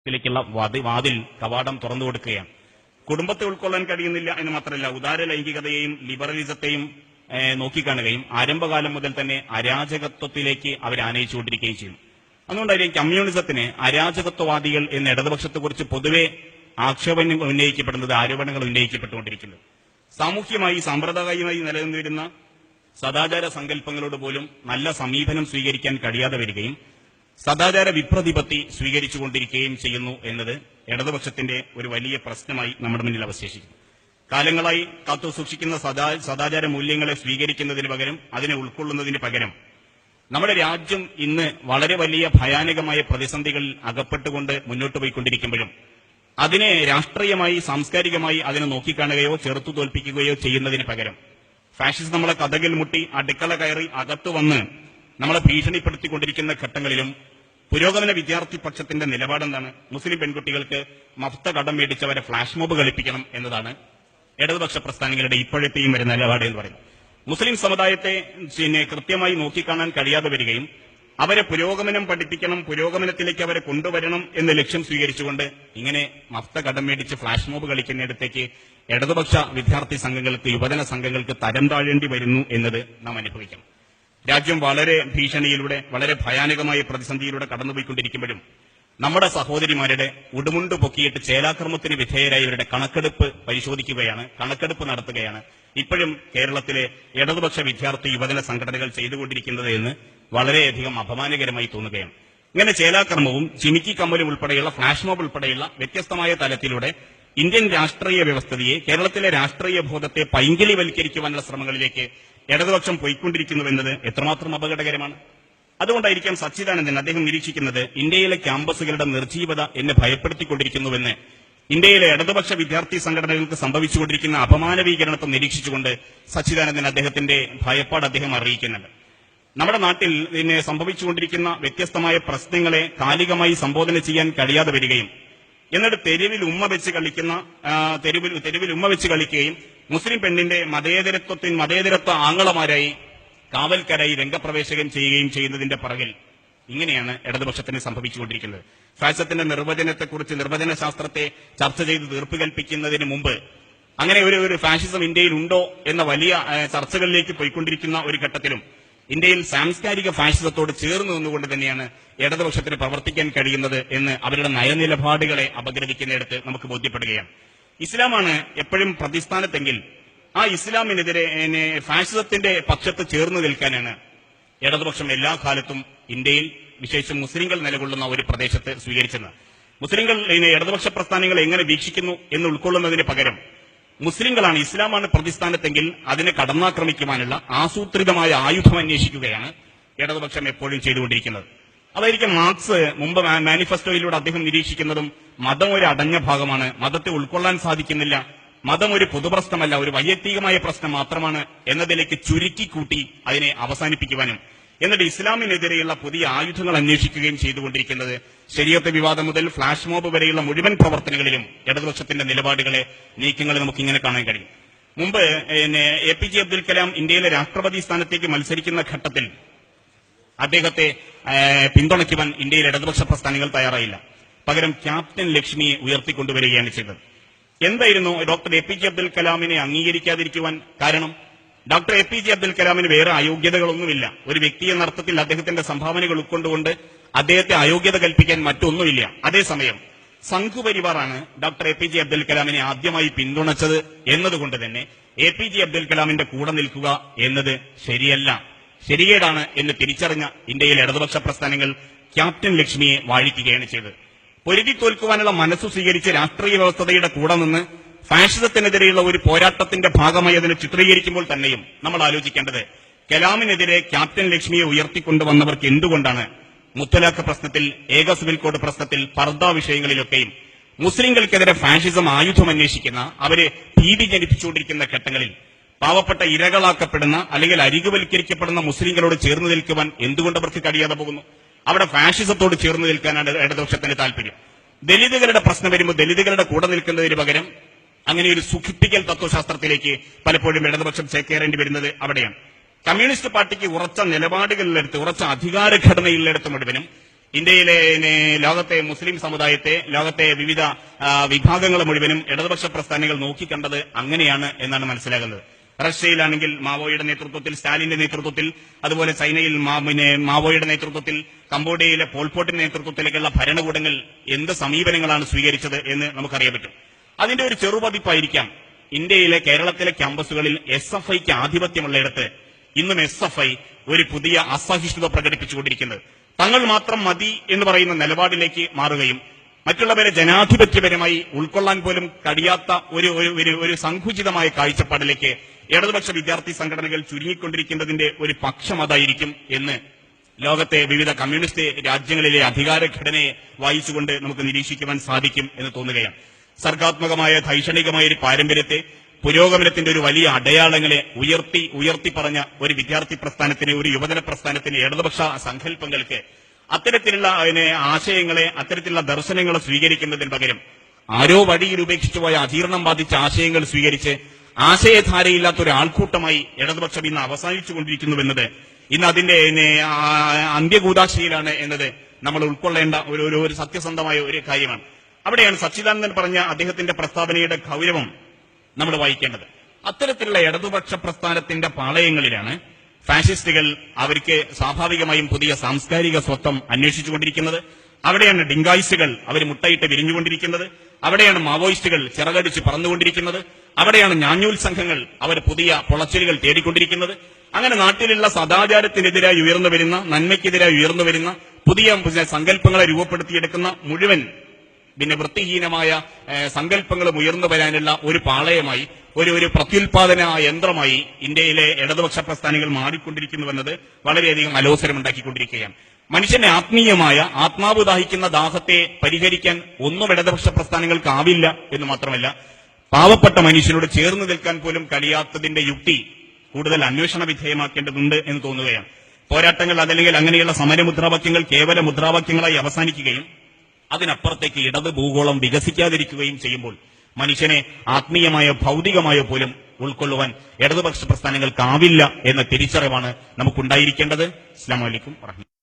ിലേക്കുള്ള വാതിൽ കവാടം തുറന്നു കൊടുക്കുകയാണ്. കുടുംബത്തെ ഉൾക്കൊള്ളാൻ കഴിയുന്നില്ല എന്ന് മാത്രമല്ല, ഉദാര ലൈംഗികതയെയും ലിബറലിസത്തെയും നോക്കിക്കാണുകയും ആരംഭകാലം മുതൽ തന്നെ അരാജകത്വത്തിലേക്ക് അവർ ആനയിച്ചുകൊണ്ടിരിക്കുകയും ചെയ്യും. അതുകൊണ്ടായിരിക്കും കമ്മ്യൂണിസത്തിന് അരാജകത്വവാദികൾ എന്ന ഇടതുപക്ഷത്തെക്കുറിച്ച് പൊതുവെ ആക്ഷേപം ഉന്നയിക്കപ്പെടുന്നത്, ആരോപണങ്ങൾ ഉന്നയിക്കപ്പെട്ടുകൊണ്ടിരിക്കുന്നത്. സാമൂഹ്യമായി സാമ്പ്രദായികമായി നിലനിന്നിരുന്ന സദാചാര സങ്കല്പങ്ങളോട് പോലും നല്ല സമീപനം സ്വീകരിക്കാൻ കഴിയാതെ വരികയും സദാചാര വിപ്രതിപത്തി സ്വീകരിച്ചുകൊണ്ടിരിക്കുകയും ചെയ്യുന്നു എന്നത് ഇടതുപക്ഷത്തിന്റെ ഒരു വലിയ പ്രശ്നമായി നമ്മുടെ മുന്നിൽ അവശേഷിക്കുന്നു. കാലങ്ങളായി കാത്തു സൂക്ഷിക്കുന്ന സദാചാര മൂല്യങ്ങളെ സ്വീകരിക്കുന്നതിന് പകരം, അതിനെ ഉൾക്കൊള്ളുന്നതിന് പകരം നമ്മുടെ രാജ്യം ഇന്ന് വളരെ വലിയ ഭയാനകമായ പ്രതിസന്ധികളിൽ അകപ്പെട്ടുകൊണ്ട് മുന്നോട്ട് പോയിക്കൊണ്ടിരിക്കുമ്പോഴും അതിനെ രാഷ്ട്രീയമായി സാംസ്കാരികമായി അതിനെ നോക്കിക്കാണുകയോ ചെറുത്തു തോൽപ്പിക്കുകയോ ചെയ്യുന്നതിന് പകരം ഫാഷിസ്റ്റ് നമ്മളെ കഥകിൽ മുട്ടി അടുക്കള കയറി അകത്തു വന്ന് നമ്മളെ ഭീഷണിപ്പെടുത്തിക്കൊണ്ടിരിക്കുന്ന ഘട്ടങ്ങളിലും പുരോഗമന വിദ്യാർത്ഥി പക്ഷത്തിന്റെ നിലപാടെന്താണ്? മുസ്ലിം പെൺകുട്ടികൾക്ക് മഫ്ത കടം മേടിച്ചവരെ ഫ്ലാഷ് മോബ് കളിപ്പിക്കണം എന്നതാണ് ഇടതുപക്ഷ പ്രസ്ഥാനങ്ങളുടെ ഇപ്പോഴത്തെയും വരുന്ന നിലപാട് എന്ന് പറയുന്നത്. മുസ്ലിം സമുദായത്തെ കൃത്യമായി നോക്കിക്കാണാൻ കഴിയാതെ വരികയും അവരെ പുരോഗമനം പഠിപ്പിക്കണം, പുരോഗമനത്തിലേക്ക് അവരെ കൊണ്ടുവരണം എന്ന ലക്ഷ്യം സ്വീകരിച്ചുകൊണ്ട് ഇങ്ങനെ മഫ്ത കടം മേടിച്ച് ഫ്ലാഷ് മോബ് കളിക്കുന്നിടത്തേക്ക് ഇടതുപക്ഷ വിദ്യാർത്ഥി സംഘങ്ങൾക്ക്, യുവജന സംഘങ്ങൾക്ക് തരം താഴേണ്ടി വരുന്നു എന്നത് നാം അനുഭവിക്കണം. രാജ്യം വളരെ ഭീഷണിയിലൂടെ, വളരെ ഭയാനകമായ പ്രതിസന്ധിയിലൂടെ കടന്നുപോയിക്കൊണ്ടിരിക്കുമ്പോഴും നമ്മുടെ സഹോദരിമാരുടെ ഉടുമുണ്ട് പൊക്കിയിട്ട് ചേലാക്രമത്തിന് വിധേയരായവരുടെ കണക്കെടുപ്പ് പരിശോധിക്കുകയാണ്, കണക്കെടുപ്പ് നടത്തുകയാണ് ഇപ്പോഴും കേരളത്തിലെ ഇടതുപക്ഷ വിദ്യാർത്ഥി യുവജന സംഘടനകൾ ചെയ്തുകൊണ്ടിരിക്കുന്നത് എന്ന് വളരെയധികം അപമാനകരമായി തോന്നുകയാണ്. ഇങ്ങനെ ചേലാക്രമവും ചിമിക്കി കമ്മലും ഉൾപ്പെടെയുള്ള ഫ്ലാഷ് മോബ് ഉൾപ്പെടെയുള്ള വ്യത്യസ്തമായ തലത്തിലൂടെ ഇന്ത്യൻ രാഷ്ട്രീയ വ്യവസ്ഥിതിയെ, കേരളത്തിലെ രാഷ്ട്രീയ ബോധത്തെ പൈങ്കിളിവൽക്കരിക്കുവാനുള്ള ശ്രമങ്ങളിലേക്ക് ഇടതുപക്ഷം പോയിക്കൊണ്ടിരിക്കുന്നുവെന്നത് എത്രമാത്രം അപകടകരമാണ്. അതുകൊണ്ടായിരിക്കാം സച്ചിദാനന്ദൻ അദ്ദേഹം നിരീക്ഷിക്കുന്നത് ഇന്ത്യയിലെ ക്യാമ്പസുകളുടെ നിർജീവത എന്നെ ഭയപ്പെടുത്തിക്കൊണ്ടിരിക്കുന്നുവെന്ന്. ഇന്ത്യയിലെ ഇടതുപക്ഷ വിദ്യാർത്ഥി സംഘടനകൾക്ക് സംഭവിച്ചുകൊണ്ടിരിക്കുന്ന അപമാനവീകരണത്തെ നിരീക്ഷിച്ചുകൊണ്ട് സച്ചിദാനന്ദൻ അദ്ദേഹത്തിന്റെ ഭയപ്പാട് അദ്ദേഹം അറിയിക്കുന്നുണ്ട്. നമ്മുടെ നാട്ടിൽ ഇതിനെ സംഭവിച്ചുകൊണ്ടിരിക്കുന്ന വ്യത്യസ്തമായ പ്രശ്നങ്ങളെ കാലികമായി സംബോധന ചെയ്യാൻ കഴിയാതെ വരികയും എന്നിട്ട് തെരുവിൽ ഉമ്മ വെച്ച് കളിക്കുകയും മുസ്ലിം പെണ്ണിന്റെ മതേതരത്വ ആങ്ങളമാരായി കാവൽക്കാരായി രംഗപ്രവേശകം ചെയ്യുകയും ചെയ്യുന്നതിന്റെ പുറകിൽ ഇങ്ങനെയാണ് ഇടതുപക്ഷത്തിന് സംഭവിച്ചുകൊണ്ടിരിക്കുന്നത്. ഫാസിസത്തിന്റെ നിർവചനത്തെക്കുറിച്ച്, നിർവചന ശാസ്ത്രത്തെ ചർച്ച ചെയ്ത് തീർപ്പ് കൽപ്പിക്കുന്നതിന് മുമ്പ് അങ്ങനെ ഒരു ഫാഷിസം ഇന്ത്യയിൽ ഉണ്ടോ എന്ന വലിയ ചർച്ചകളിലേക്ക് പോയിക്കൊണ്ടിരിക്കുന്ന ഒരു ഘട്ടത്തിലും ഇന്ത്യയിൽ സാംസ്കാരിക ഫാഷിസത്തോട് ചേർന്ന് നിന്നുകൊണ്ട് തന്നെയാണ് ഇടതുപക്ഷത്തിന് പ്രവർത്തിക്കാൻ കഴിയുന്നത് എന്ന് അവരുടെ നയനിലപാടുകളെ അപഗ്രഥിക്കുന്നിടത്ത് നമുക്ക് ബോധ്യപ്പെടുകയാണ്. ഇസ്ലാമാണ് എപ്പോഴും പ്രതിസ്ഥാനത്തെങ്കിൽ ആ ഇസ്ലാമിനെതിരെ ഫാഷിസത്തിന്റെ പക്ഷത്ത് ചേർന്ന് നിൽക്കാനാണ് ഇടതുപക്ഷം എല്ലാ കാലത്തും ഇന്ത്യയിൽ, വിശേഷിച്ചും മുസ്ലിങ്ങൾ നിലകൊള്ളുന്ന ഒരു പ്രദേശത്ത് സ്വീകരിച്ചത്. മുസ്ലിങ്ങൾ ഇടതുപക്ഷ പ്രസ്ഥാനങ്ങൾ എങ്ങനെ വീക്ഷിക്കുന്നു എന്ന് ഉൾക്കൊള്ളുന്നതിന് പകരം മുസ്ലിങ്ങളാണ്, ഇസ്ലാമാണ് പ്രതിസ്ഥാനത്തെങ്കിൽ അതിനെ കടന്നാക്രമിക്കുവാനുള്ള ആസൂത്രിതമായ ആയുധം അന്വേഷിക്കുകയാണ് ഇടതുപക്ഷം എപ്പോഴും ചെയ്തുകൊണ്ടിരിക്കുന്നത്. അതായിരിക്കും മാർക്സ് മുമ്പ് മാനിഫെസ്റ്റോയിലൂടെ അദ്ദേഹം നിരീക്ഷിക്കുന്നതും മതം ഒരു അടഞ്ഞ ഭാഗമാണ്, മതത്തെ ഉൾക്കൊള്ളാൻ സാധിക്കുന്നില്ല, മതം ഒരു പൊതുപ്രശ്നമല്ല, ഒരു വൈയക്തികമായ പ്രശ്നം മാത്രമാണ് എന്നതിലേക്ക് ചുരുക്കിക്കൂട്ടി അതിനെ അവസാനിപ്പിക്കുവാനും എന്നിട്ട് ഇസ്ലാമിനെതിരെയുള്ള പുതിയ ആയുധങ്ങൾ അന്വേഷിക്കുകയും ചെയ്തുകൊണ്ടിരിക്കുന്നത്. ശരീഅത്ത് വിവാദം മുതൽ ഫ്ലാഷ് മോബ് വരെയുള്ള മുഴുവൻ പ്രവർത്തനങ്ങളിലും ഇടതുപക്ഷത്തിന്റെ നിലപാടുകളെ, നീക്കങ്ങളെ നമുക്ക് ഇങ്ങനെ കാണാൻ കഴിയും. മുമ്പ് APJ അബ്ദുൽ കലാം ഇന്ത്യയിലെ രാഷ്ട്രപതി സ്ഥാനത്തേക്ക് മത്സരിക്കുന്ന ഘട്ടത്തിൽ അദ്ദേഹത്തെ പിന്തുണയ്ക്കുവാൻ ഇന്ത്യയിലെ ഇടതുപക്ഷ പ്രസ്ഥാനങ്ങൾ തയ്യാറായില്ല. പകരം ക്യാപ്റ്റൻ ലക്ഷ്മിയെ ഉയർത്തിക്കൊണ്ടുവരികയാണ് ചെയ്തത്. എന്തായിരുന്നു ഡോക്ടർ APJ അബ്ദുൽ കലാമിനെ അംഗീകരിക്കാതിരിക്കുവാൻ കാരണം? ഡോക്ടർ APJ അബ്ദുൽ കലാമിന് വേറെ അയോഗ്യതകളൊന്നുമില്ല. ഒരു വ്യക്തി എന്ന അർത്ഥത്തിൽ അദ്ദേഹത്തിന്റെ സംഭാവനകൾ ഉൾക്കൊണ്ടുകൊണ്ട് അദ്ദേഹത്തെ അയോഗ്യത കൽപ്പിക്കാൻ മറ്റൊന്നുമില്ല. അതേസമയം സംഘപരിവാറാണ് ഡോക്ടർ APJ അബ്ദുൽ കലാമിനെ ആദ്യമായി പിന്തുണച്ചത് എന്നതുകൊണ്ട് തന്നെ APJ അബ്ദുൽ കലാമിന്റെ കൂടെ നിൽക്കുക എന്നത് ശരിയല്ല, ശരികേടാണ് എന്ന് തിരിച്ചറിഞ്ഞ ഇന്ത്യയിലെ ഇടതുപക്ഷ പ്രസ്ഥാനങ്ങൾ ക്യാപ്റ്റൻ ലക്ഷ്മിയെ വാഴിക്കുകയാണ് ചെയ്തത്. പൊരുതി തോൽക്കുവാനുള്ള മനസ്സു സ്വീകരിച്ച് രാഷ്ട്രീയ വ്യവസ്ഥതയുടെ കൂടെ നിന്ന് ഫാഷിസത്തിനെതിരെയുള്ള ഒരു പോരാട്ടത്തിന്റെ ഭാഗമായി അതിനെ ചിത്രീകരിക്കുമ്പോൾ തന്നെയും നമ്മൾ ആലോചിക്കേണ്ടത്, കലാമിനെതിരെ ക്യാപ്റ്റൻ ലക്ഷ്മിയെ ഉയർത്തിക്കൊണ്ടുവന്നവർക്ക് എന്തുകൊണ്ടാണ് മുത്തലാഖ് പ്രശ്നത്തിൽ, ഏക സിവിൽ കോഡ് പ്രശ്നത്തിൽ, പർദ്ദ വിഷയങ്ങളിലൊക്കെയും മുസ്ലിങ്ങൾക്കെതിരെ ഫാഷിസം ആയുധം അന്വേഷിക്കുന്ന, അവരെ ഭീതി ജനിപ്പിച്ചുകൊണ്ടിരിക്കുന്ന ഘട്ടങ്ങളിൽ പാവപ്പെട്ട ഇരകളാക്കപ്പെടുന്ന അല്ലെങ്കിൽ അരികുവൽക്കരിക്കപ്പെടുന്ന മുസ്ലിങ്ങളോട് ചേർന്ന് നിൽക്കുവാൻ എന്തുകൊണ്ട് അവർക്ക് കഴിയാതെ പോകുന്നു? അവിടെ ഫാഷിസത്തോട് ചേർന്ന് നിൽക്കാനാണ് ഇടതുപക്ഷത്തിന് താല്പര്യം. ദലിതുകളുടെ പ്രശ്നം വരുമ്പോൾ ദലിതുകളുടെ കൂടെ നിൽക്കുന്നതിന് പകരം അങ്ങനെ ഒരു സുഖിപ്പിക്കൽ തത്വശാസ്ത്രത്തിലേക്ക് പലപ്പോഴും ഇടതുപക്ഷം ചേക്കേറേണ്ടി വരുന്നത് അവിടെയാണ്. കമ്മ്യൂണിസ്റ്റ് പാർട്ടിക്ക് ഉറച്ച നിലപാടുകളിലെടുത്ത്, ഉറച്ച അധികാരഘടനയിലെടുത്ത് മുഴുവനും ഇന്ത്യയിലെ ലോകത്തെ മുസ്ലിം സമുദായത്തെ, ലോകത്തെ വിവിധ വിഭാഗങ്ങൾ മുഴുവനും ഇടതുപക്ഷ പ്രസ്ഥാനങ്ങൾ നോക്കിക്കണ്ടത് അങ്ങനെയാണ് എന്നാണ് മനസ്സിലാകുന്നത്. റഷ്യയിലാണെങ്കിൽ മാവോയുടെ നേതൃത്വത്തിൽ, സ്റ്റാലിന്റെ നേതൃത്വത്തിൽ, അതുപോലെ ചൈനയിൽ മാവോയുടെ നേതൃത്വത്തിൽ, കംബോഡിയയിലെ പോൾപോട്ടിന്റെ നേതൃത്വത്തിലേക്കുള്ള ഭരണകൂടങ്ങൾ എന്ത് സമീപനങ്ങളാണ് സ്വീകരിച്ചത് എന്ന് നമുക്കറിയാൻ പറ്റും. അതിന്റെ ഒരു ചെറുപതിപ്പായിരിക്കാം ഇന്ത്യയിലെ, കേരളത്തിലെ ക്യാമ്പസുകളിൽ SFIക്ക് ആധിപത്യമുള്ളയിടത്ത് ഇന്നും SFI ഒരു പുതിയ അസഹിഷ്ണുത പ്രകടിപ്പിച്ചുകൊണ്ടിരിക്കുന്നത്. തങ്ങൾ മാത്രം മതി എന്ന് പറയുന്ന നിലപാടിലേക്ക് മാറുകയും മറ്റുള്ളവരെ ജനാധിപത്യപരമായി ഉൾക്കൊള്ളാൻ പോലും കഴിയാത്ത ഒരു സങ്കുചിതമായ കാഴ്ചപ്പാടിലേക്ക് ഇടതുപക്ഷ വിദ്യാർത്ഥി സംഘടനകൾ ചുരുങ്ങിക്കൊണ്ടിരിക്കുന്നതിന്റെ ഒരു പക്ഷം അതായിരിക്കും എന്ന് ലോകത്തെ വിവിധ കമ്മ്യൂണിസ്റ്റ് രാജ്യങ്ങളിലെ അധികാരഘടനയെ വായിച്ചുകൊണ്ട് നമുക്ക് നിരീക്ഷിക്കുവാൻ സാധിക്കും എന്ന് തോന്നുകയാണ്. സർഗാത്മകമായ ധൈഷണികമായ ഒരു പാരമ്പര്യത്തെ, പുരോഗമനത്തിന്റെ ഒരു വലിയ അടയാളങ്ങളെ ഉയർത്തി പറഞ്ഞ ഒരു വിദ്യാർത്ഥി പ്രസ്ഥാനത്തിന്, ഒരു യുവജന പ്രസ്ഥാനത്തിന്, ഇടതുപക്ഷ സങ്കല്പങ്ങൾക്ക് അത്തരത്തിലുള്ള ആശയങ്ങളെ, അത്തരത്തിലുള്ള ദർശനങ്ങളെ സ്വീകരിക്കുന്നതിന് പകരം ആരോ വഴിയിൽ ഉപേക്ഷിച്ചു പോയ അജീർണം ബാധിച്ച ആശയങ്ങൾ സ്വീകരിച്ച് ആശയധാരയില്ലാത്ത ഒരു ആൾക്കൂട്ടമായി ഇടതുപക്ഷം ഇന്ന് അവസാനിച്ചുകൊണ്ടിരിക്കുന്നുവെന്നത്, ഇന്ന് അതിന്റെ അന്ത്യകൂദാശയിലാണ് എന്നത് നമ്മൾ ഉൾക്കൊള്ളേണ്ട ഒരു സത്യസന്ധമായ ഒരു കാര്യമാണ്. അവിടെയാണ് സച്ചിദാനന്ദൻ പറഞ്ഞ അദ്ദേഹത്തിന്റെ പ്രസ്താവനയുടെ ഗൗരവം നമ്മൾ വായിക്കേണ്ടത്. അത്തരത്തിലുള്ള ഇടതുപക്ഷ പ്രസ്ഥാനത്തിന്റെ പാളയങ്ങളിലാണ് ഫാഷിസ്റ്റുകൾ അവർക്ക് സ്വാഭാവികമായും പുതിയ സാംസ്കാരിക സ്വത്വം അന്വേഷിച്ചുകൊണ്ടിരിക്കുന്നത്. അവിടെയാണ് ഡിങ്കായിസ്റ്റുകൾ അവർ മുട്ടയിട്ട് വിരിഞ്ഞുകൊണ്ടിരിക്കുന്നത്. അവിടെയാണ് മാവോയിസ്റ്റുകൾ ചിറകടിച്ച് പറന്നുകൊണ്ടിരിക്കുന്നത്. അവിടെയാണ് ഞാഞ്ഞൂൽ സംഘങ്ങൾ അവർ പുതിയ പൊളച്ചിലുകൾ തേടിക്കൊണ്ടിരിക്കുന്നത്. അങ്ങനെ നാട്ടിലുള്ള സദാചാരത്തിനെതിരായി ഉയർന്നു വരുന്ന, നന്മയ്ക്കെതിരായി ഉയർന്നു വരുന്ന പുതിയ സങ്കല്പങ്ങളെ രൂപപ്പെടുത്തിയെടുക്കുന്ന മുഴുവൻ വൃത്തിഹീനമായ സങ്കല്പങ്ങളും ഉയർന്നു വരാനുള്ള ഒരു പാളയമായി, ഒരു പ്രത്യുൽപാദന യന്ത്രമായി ഇന്ത്യയിലെ ഇടതുപക്ഷ പ്രസ്ഥാനങ്ങൾ മാറിക്കൊണ്ടിരിക്കുന്നുവെന്നത് വളരെയധികം അലോസരമുണ്ടാക്കിക്കൊണ്ടിരിക്കുകയാണ്. മനുഷ്യന്റെ ആത്മീയമായ, ആത്മാവ് ദാഹിക്കുന്ന ദാഹത്തെ പരിഹരിക്കാൻ ഒന്നും ഇടതുപക്ഷ പ്രസ്ഥാനങ്ങൾക്കാവില്ല എന്ന് മാത്രമല്ല, പാവപ്പെട്ട മനുഷ്യനോട് ചേർന്ന് നിൽക്കാൻ പോലും കഴിയാത്തതിന്റെ യുക്തി കൂടുതൽ അന്വേഷണ വിധേയമാക്കേണ്ടതുണ്ട് എന്ന് തോന്നുകയാണ്. പോരാട്ടങ്ങൾ അതല്ലെങ്കിൽ അങ്ങനെയുള്ള സമരമുദ്രാവാക്യങ്ങൾ കേവല മുദ്രാവാക്യങ്ങളായി അവസാനിക്കുകയും അതിനപ്പുറത്തേക്ക് ഇടത് ഭൂഗോളം വികസിക്കാതിരിക്കുകയും ചെയ്യുമ്പോൾ മനുഷ്യനെ ആത്മീയമായ, ഭൗതികമായ പോലും ഉൾക്കൊള്ളുവാൻ ഇടതുപക്ഷ പ്രസ്ഥാനങ്ങൾക്കാവില്ല എന്ന തിരിച്ചറിവാണ് നമുക്കുണ്ടായിരിക്കേണ്ടത്. അസ്സലാമു അലൈക്കും വറഹ്മത്തുള്ളാഹി.